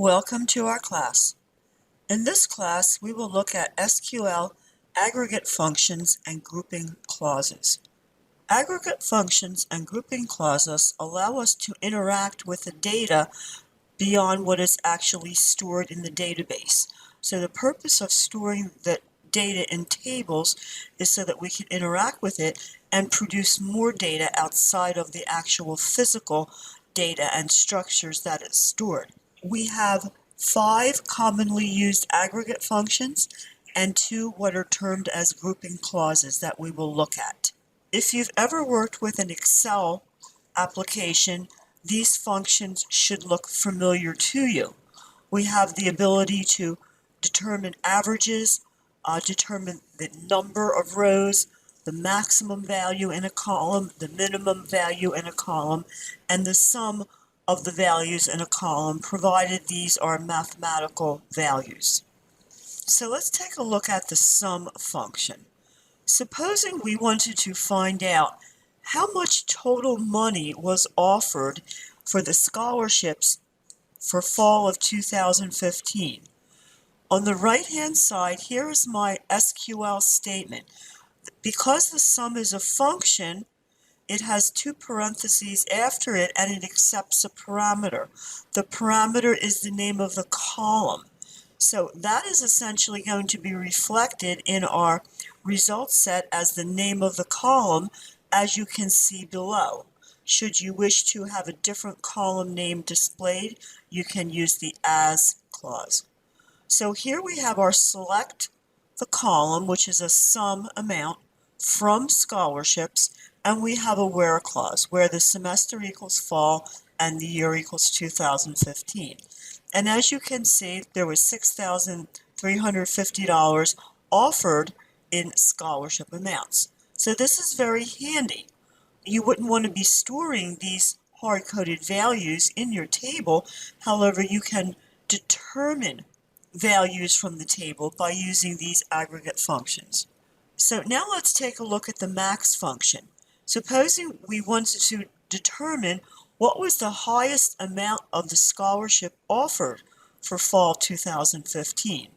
Welcome to our class. In this class, we will look at SQL aggregate functions and grouping clauses. Aggregate functions and grouping clauses allow us to interact with the data beyond what is actually stored in the database. So the purpose of storing the data in tables is so that we can interact with it and produce more data outside of the actual physical data and structures that it's stored. We have 5 commonly used aggregate functions and 2 what are termed as grouping clauses that we will look at. If you've ever worked with an Excel application, these functions should look familiar to you. We have the ability to determine averages, determine the number of rows, the maximum value in a column, the minimum value in a column, and the sum of the values in a column, provided these are mathematical values. So let's take a look at the sum function. Supposing we wanted to find out how much total money was offered for the scholarships for fall of 2015. On the right-hand side, here is my SQL statement. Because the sum is a function, it has 2 parentheses after it, and it accepts a parameter. The parameter is the name of the column. So that is essentially going to be reflected in our result set as the name of the column, as you can see below. Should you wish to have a different column name displayed, you can use the as clause. So here we have our select the column, which is a sum amount from scholarships, and we have a where clause, where the semester equals fall and the year equals 2015. And as you can see, there was $6,350 offered in scholarship amounts. So this is very handy. You wouldn't want to be storing these hard-coded values in your table. However, you can determine values from the table by using these aggregate functions. So now let's take a look at the max function. Supposing we wanted to determine what was the highest amount of the scholarship offered for fall 2015.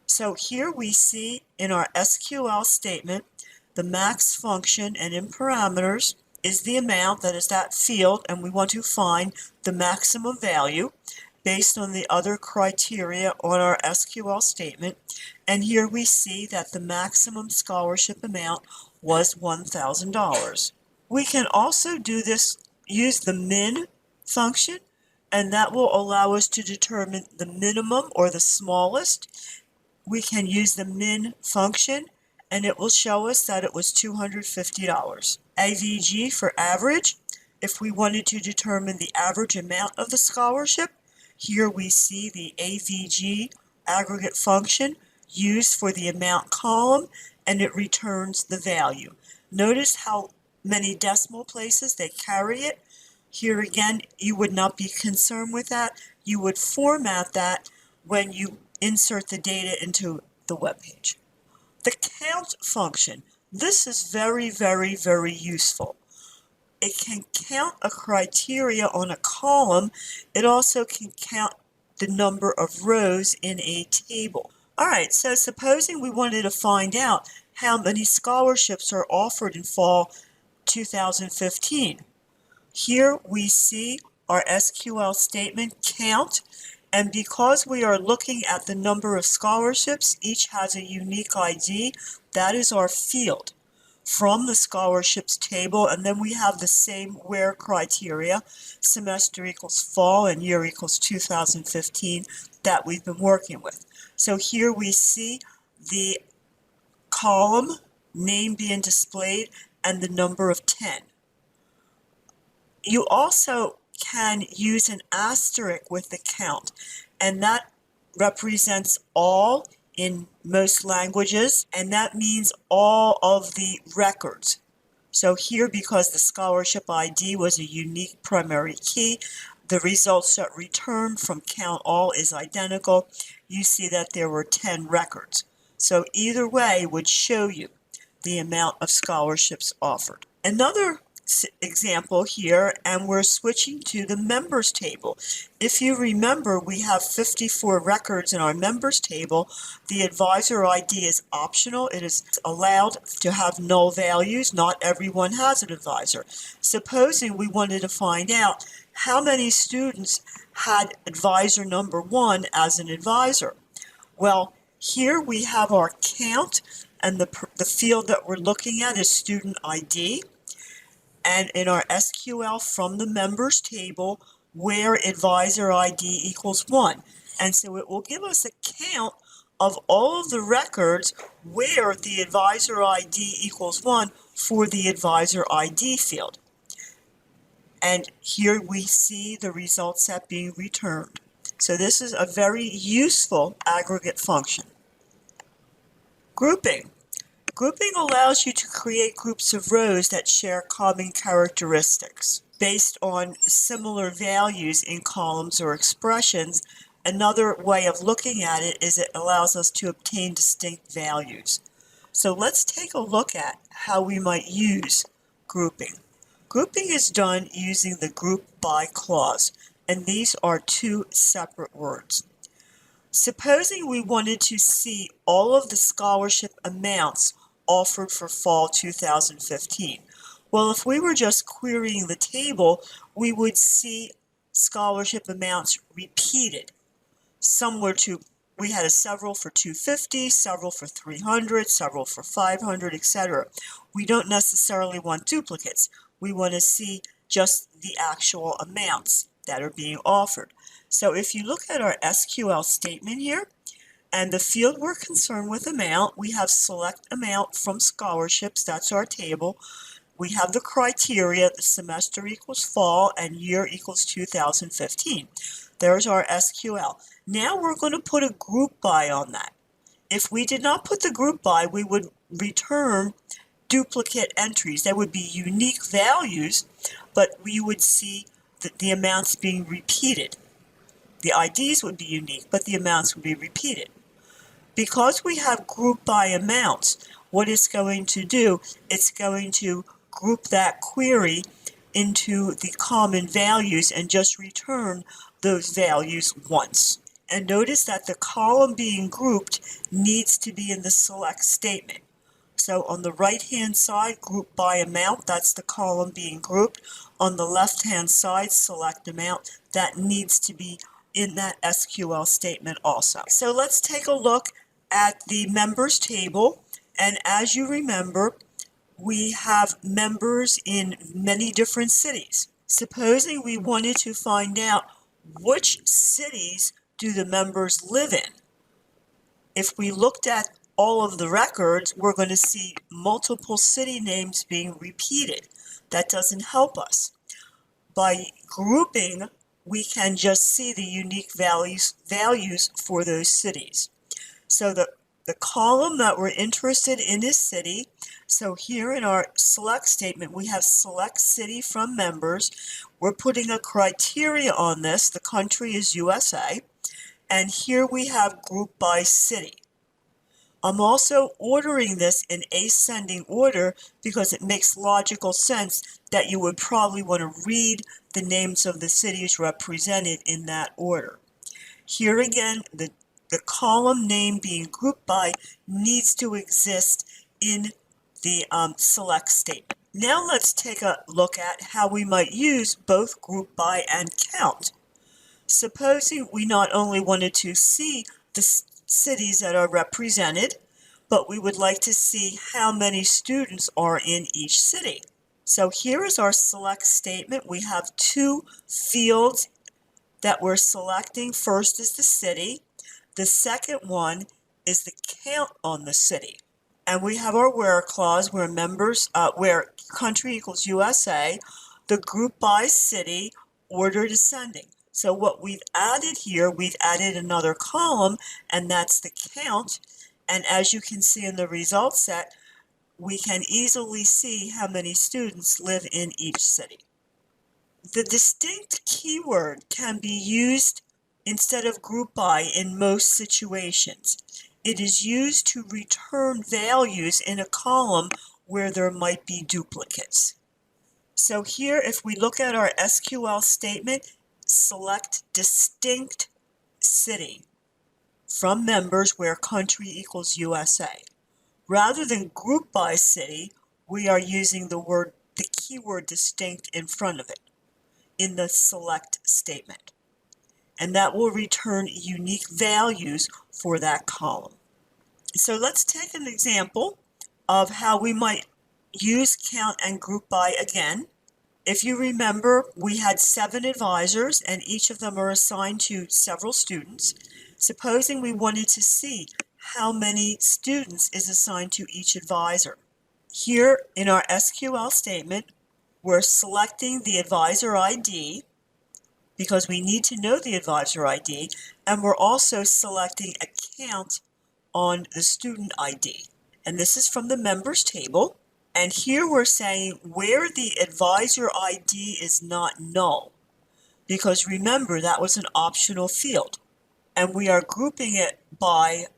So here we see in our SQL statement, the max function, and in parameters is the amount, that is that field, and we want to find the maximum value based on the other criteria on our SQL statement. And here we see that the maximum scholarship amount was $1,000. We can also do this, use the min function, and that will allow us to determine the minimum or the smallest. We can use the min function, and it will show us that it was $250. AVG for average, if we wanted to determine the average amount of the scholarship, here we see the AVG aggregate function used for the amount column, and it returns the value. Notice how many decimal places they carry it. Here again, you would not be concerned with that. You would format that when you insert the data into the web page. The count function. This is very, very, very useful. It can count a criteria on a column. It also can count the number of rows in a table. All right, so supposing we wanted to find out how many scholarships are offered in fall 2015. Here we see our SQL statement count, and because we are looking at the number of scholarships, each has a unique ID. That is our field from the scholarships table, and then we have the same where criteria, semester equals fall and year equals 2015, that we've been working with. So here we see the column name being displayed and the number of 10. You also can use an asterisk with the count, and that represents all in most languages, and that means all of the records. So here, because the scholarship ID was a unique primary key, the results that returned from count all is identical. You see that there were 10 records. So either way would show you the amount of scholarships offered. Another example here, and we're switching to the members table. If you remember, we have 54 records in our members table. The advisor ID is optional. It is allowed to have null values. Not everyone has an advisor. Supposing we wanted to find out how many students had advisor number 1 as an advisor. Well, here we have our count, and the field that we're looking at is student ID. And in our SQL from the members table, where advisor ID equals 1. And so it will give us a count of all of the records where the advisor ID equals 1 for the advisor ID field. And here we see the result set being returned. So this is a very useful aggregate function. Grouping. Grouping allows you to create groups of rows that share common characteristics based on similar values in columns or expressions. Another way of looking at it is it allows us to obtain distinct values. So let's take a look at how we might use grouping. Grouping is done using the group by clause, and these are two separate words. Supposing we wanted to see all of the scholarship amounts offered for fall 2015. Well, if we were just querying the table, we would see scholarship amounts repeated. We had several for 250, several for 300, several for 500, etc. We don't necessarily want duplicates. We want to see just the actual amounts that are being offered. So if you look at our SQL statement here, and the field we're concerned with amount, we have select amount from scholarships, that's our table. We have the criteria, the semester equals fall and year equals 2015. There's our SQL. Now we're going to put a group by on that. If we did not put the group by, we would return duplicate entries. That would be unique values, but we would see the amounts being repeated. The IDs would be unique, but the amounts would be repeated. Because we have group by amounts, what it's going to do, it's going to group that query into the common values and just return those values once. And notice that the column being grouped needs to be in the select statement. So on the right-hand side, group by amount, that's the column being grouped. On the left-hand side, select amount, that needs to be in that SQL statement also. So let's take a look at the members table, and as you remember, we have members in many different cities. Supposing we wanted to find out which cities do the members live in. If we looked at all of the records, we're going to see multiple city names being repeated. That doesn't help us. By grouping, we can just see the unique values for those cities. So the column that we're interested in is city. So here in our select statement, we have select city from members. We're putting a criteria on this. The country is USA. And here we have group by city. I'm also ordering this in ascending order because it makes logical sense that you would probably want to read the names of the cities represented in that order. Here again, the column name being grouped by needs to exist in the select statement. Now let's take a look at how we might use both group by and count. Supposing we not only wanted to see the cities that are represented, but we would like to see how many students are in each city. So here is our select statement. We have two fields that we're selecting. First is the city. The second one is the count on the city. And we have our where clause where where country equals USA, the group by city, order descending. So what we've added here, we've added another column, and that's the count. And as you can see in the result set, we can easily see how many students live in each city. The distinct keyword can be used instead of group by in most situations. It is used to return values in a column where there might be duplicates. So here, if we look at our SQL statement, select distinct city from members where country equals USA. Rather than group by city, we are using the keyword distinct in front of it in the select statement. And that will return unique values for that column. So let's take an example of how we might use count and group by again. If you remember, we had 7 advisors and each of them are assigned to several students. Supposing we wanted to see how many students is assigned to each advisor. Here in our SQL statement, we're selecting the advisor ID because we need to know the advisor ID, and we're also selecting a count on the student ID. And this is from the members table. And here we're saying where the advisor ID is not null, because remember that was an optional field. And we are grouping it by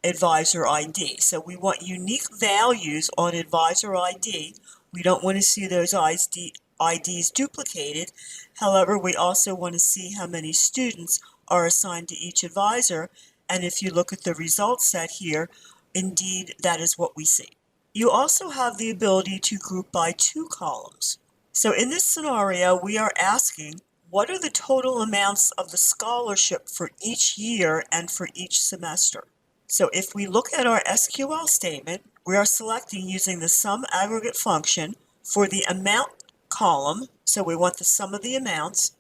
advisor ID. So we want unique values on advisor ID. We don't want to see those IDs duplicated. However, we also want to see how many students are assigned to each advisor. And if you look at the results set here, indeed, that is what we see. You also have the ability to group by 2 columns. So in this scenario, we are asking, what are the total amounts of the scholarship for each year and for each semester? So if we look at our SQL statement, we are selecting using the sum aggregate function for the amount column. So we want the sum of the amounts.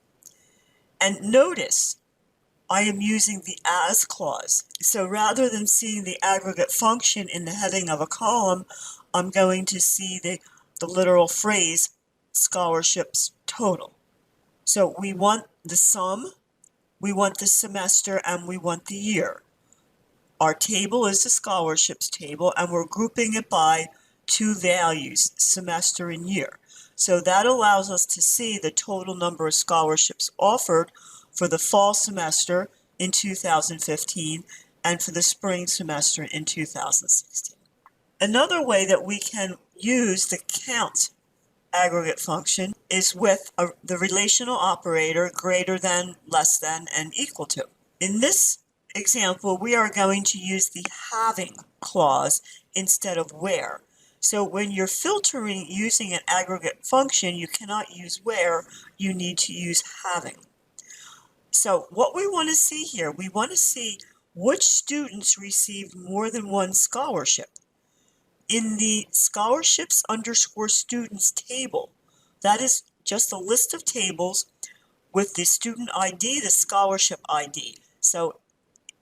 And notice, I am using the as clause. So rather than seeing the aggregate function in the heading of a column, I'm going to see the literal phrase scholarships total. So we want the sum, we want the semester, and we want the year. Our table is the scholarships table, and we're grouping it by 2 values, semester and year. So that allows us to see the total number of scholarships offered for the fall semester in 2015 and for the spring semester in 2016. Another way that we can use the count aggregate function is with the relational operator greater than, less than, and equal to. In this example, we are going to use the having clause instead of where. So when you're filtering using an aggregate function, you cannot use where, you need to use having. So what we want to see here, we want to see which students received more than one scholarship. In the scholarships underscore students table, that is just a list of tables with the student ID, the scholarship ID. So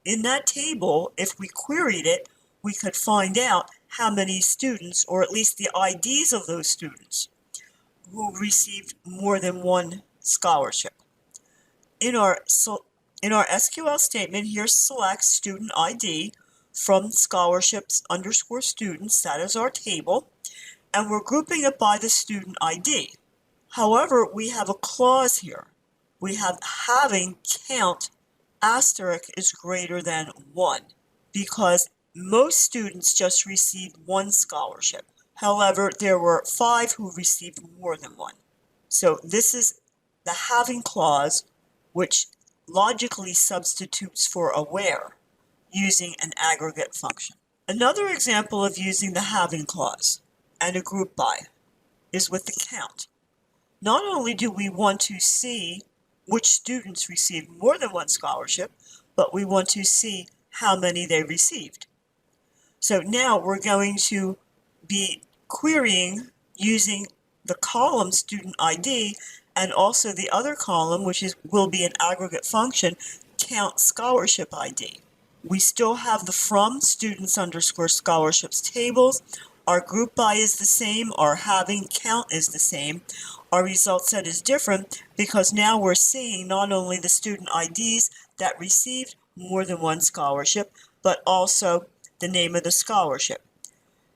in that table, if we queried it, we could find out how many students, or at least the IDs of those students, who received more than one scholarship. In our SQL statement, here select student ID from scholarships underscore students, that is our table, and we're grouping it by the student ID. However, we have a clause here. We have having count asterisk is greater than 1, because most students just received one scholarship. However, there were 5 who received more than one. So this is the having clause, which logically substitutes for a where using an aggregate function. Another example of using the having clause and a group by is with the count. Not only do we want to see which students received more than one scholarship, but we want to see how many they received. So now we're going to be querying using the column student ID and also the other column, which will be an aggregate function, count scholarship ID. We still have the from students underscore scholarships tables. Our group by is the same. Our having count is the same. Our result set is different because now we're seeing not only the student IDs that received more than one scholarship, but also the name of the scholarship.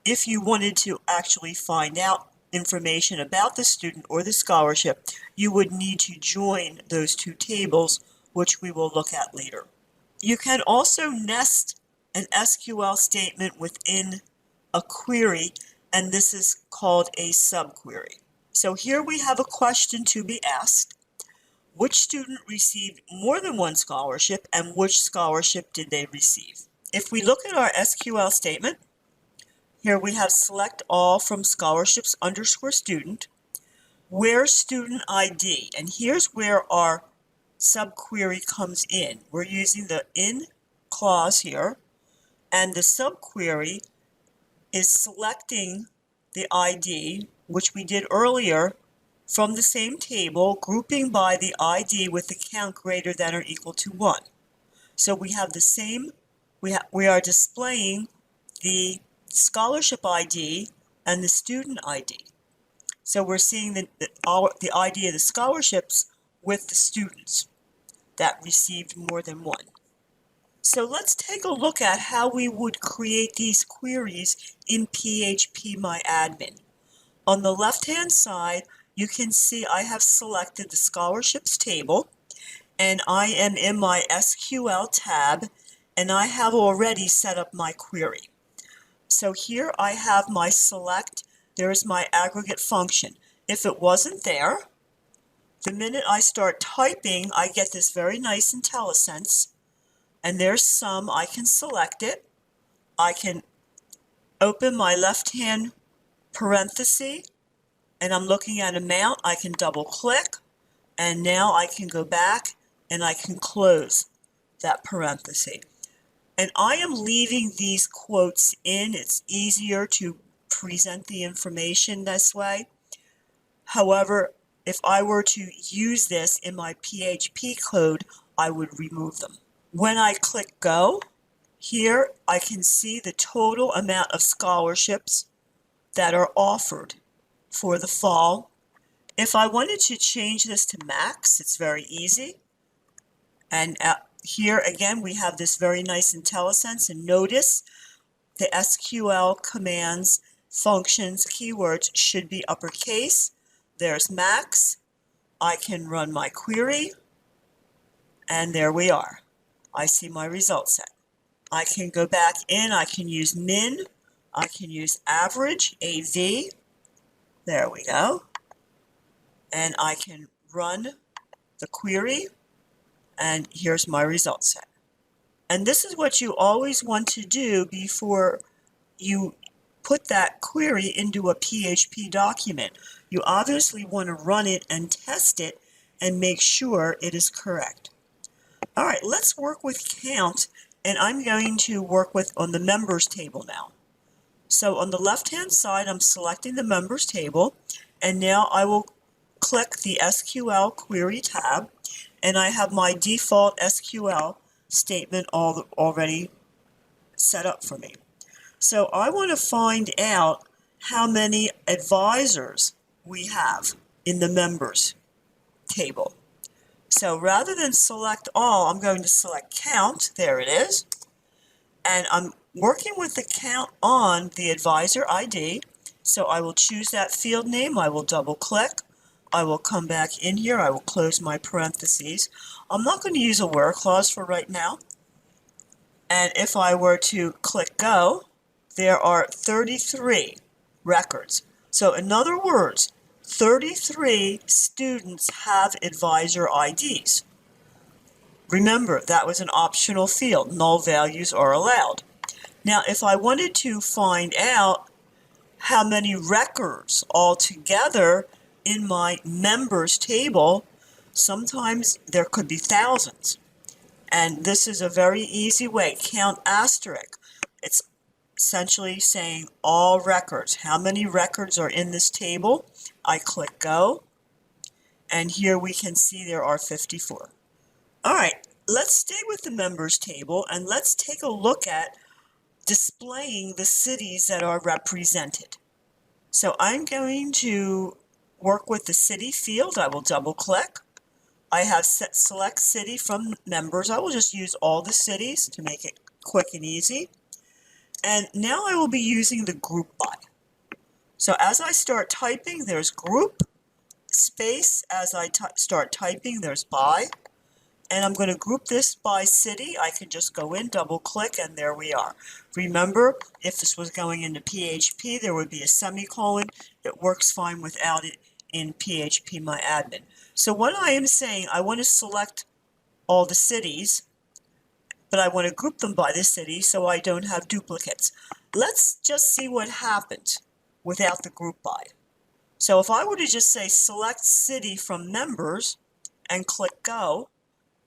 If you wanted to actually find out information about the student or the scholarship, you would need to join those 2 tables, which we will look at later. You can also nest an SQL statement within a query, and this is called a subquery. So here we have a question to be asked. Which student received more than one scholarship and which scholarship did they receive? If we look at our SQL statement, here we have select all from scholarships underscore student, where student ID, and here's where our subquery comes in. We're using the in clause here, and the subquery is selecting the ID, which we did earlier, from the same table, grouping by the ID with the count greater than or equal to 1. So we have the same, we are displaying the scholarship ID and the student ID. So we're seeing the ID of the scholarships with the students that received more than one. So let's take a look at how we would create these queries in phpMyAdmin. On the left-hand side, you can see I have selected the scholarships table, and I am in my SQL tab, and I have already set up my query. So here I have my select, there's my aggregate function. If it wasn't there, the minute I start typing, I get this very nice IntelliSense, and there's sum. I can select it. I can open my left-hand parenthesis, and I'm looking at amount. I can double click, and now I can go back and I can close that parenthesis. And I am leaving these quotes in. It's easier to present the information this way. However, if I were to use this in my PHP code, I would remove them. When I click go, here I can see the total amount of scholarships that are offered for the fall. If I wanted to change this to max, it's very easy. And here again, we have this very nice IntelliSense, and notice the SQL commands, functions, keywords should be uppercase. There's max. I can run my query, and there we are. I see my result set. I can go back in, I can use min, I can use average, AV. There we go. And I can run the query, and here's my result set. And this is what you always want to do before you put that query into a PHP document. You obviously want to run it and test it and make sure it is correct. All right, let's work with count, and I'm going to work with on the members table now. So on the left-hand side, I'm selecting the members table, and now I will click the SQL query tab, and I have my default SQL statement already set up for me. So I want to find out how many advisors we have in the members table. So rather than select all, I'm going to select count. There it is. And I'm working with the count on the advisor ID. So I will choose that field name. I will double click. I will come back in here. I will close my parentheses. I'm not going to use a where clause for right now. And if I were to click go, there are 33 records. So in other words, 33 students have advisor IDs. Remember, that was an optional field. Null values are allowed. Now, if I wanted to find out how many records altogether in my members table, sometimes there could be thousands. And this is a very easy way. Count asterisk. It's essentially saying all records. How many records are in this table? I click go, and here we can see there are 54. All right, let's stay with the members table, and let's take a look at displaying the cities that are represented. So I'm going to work with the city field. I will double click. I have set select city from members. I will just use all the cities to make it quick and easy. And now I will be using the group by. So as I start typing, there's group, space. As I start typing, there's by. And I'm going to group this by city. I can just go in, double click, and there we are. Remember, if this was going into PHP, there would be a semicolon. It works fine without it in phpMyAdmin. So when I am saying I want to select all the cities, but I want to group them by the city so I don't have duplicates. Let's just see what happens without the group by. So if I were to just say select city from members and click go,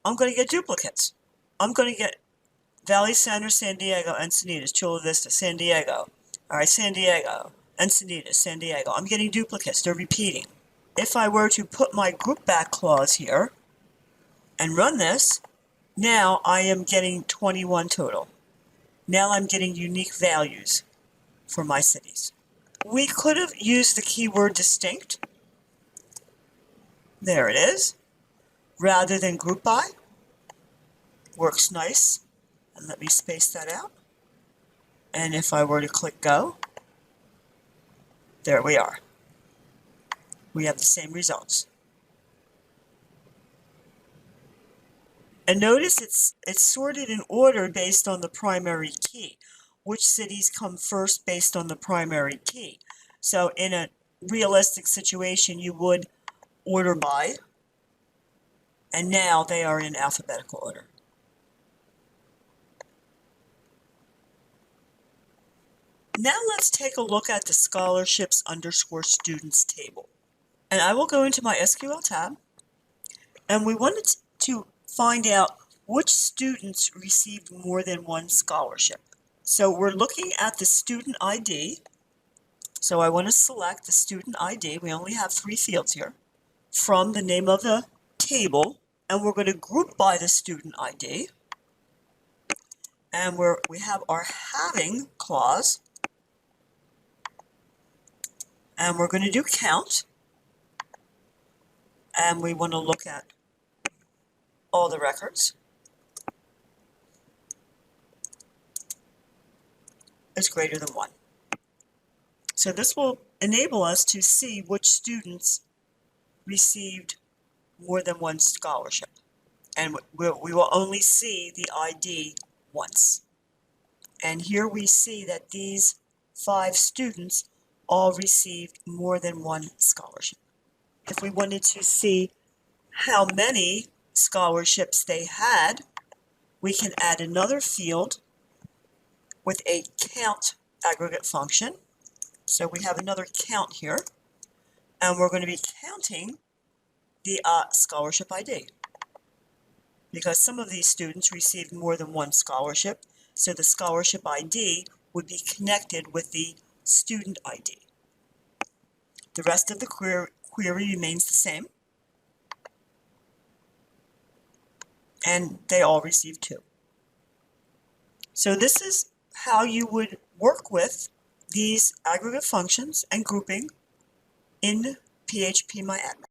I'm going to get duplicates. I'm going to get Valley Center, San Diego, Encinitas, Chula Vista, San Diego. All right, San Diego, Encinitas, San Diego. I'm getting duplicates. They're repeating. If I were to put my group back clause here and run this, now I am getting 21 total. Now I'm getting unique values for my cities. We could have used the keyword distinct. There it is. Rather than group by. Works nice. And let me space that out. And if I were to click go, there we are. We have the same results. And notice it's sorted in order based on the primary key. Which cities come first based on the primary key. So in a realistic situation, you would order by, and now they are in alphabetical order. Now let's take a look at the scholarships _ students table. And I will go into my SQL tab, and we wanted to find out which students received more than one scholarship. So we're looking at the student ID. So I want to select the student ID. We only have 3 fields here from the name of the table, and we're going to group by the student ID. And we have our having clause, and we're going to do count, and we want to look at all the records. Is greater than 1. So this will enable us to see which students received more than one scholarship. And we will only see the ID once. And here we see that these 5 students all received more than one scholarship. If we wanted to see how many scholarships they had, we can add another field with a count aggregate function. So we have another count here, and we're going to be counting the scholarship ID, because some of these students received more than one scholarship, so the scholarship ID would be connected with the student ID. The rest of the query remains the same, and they all received 2. So this is how you would work with these aggregate functions and grouping in phpMyAdmin.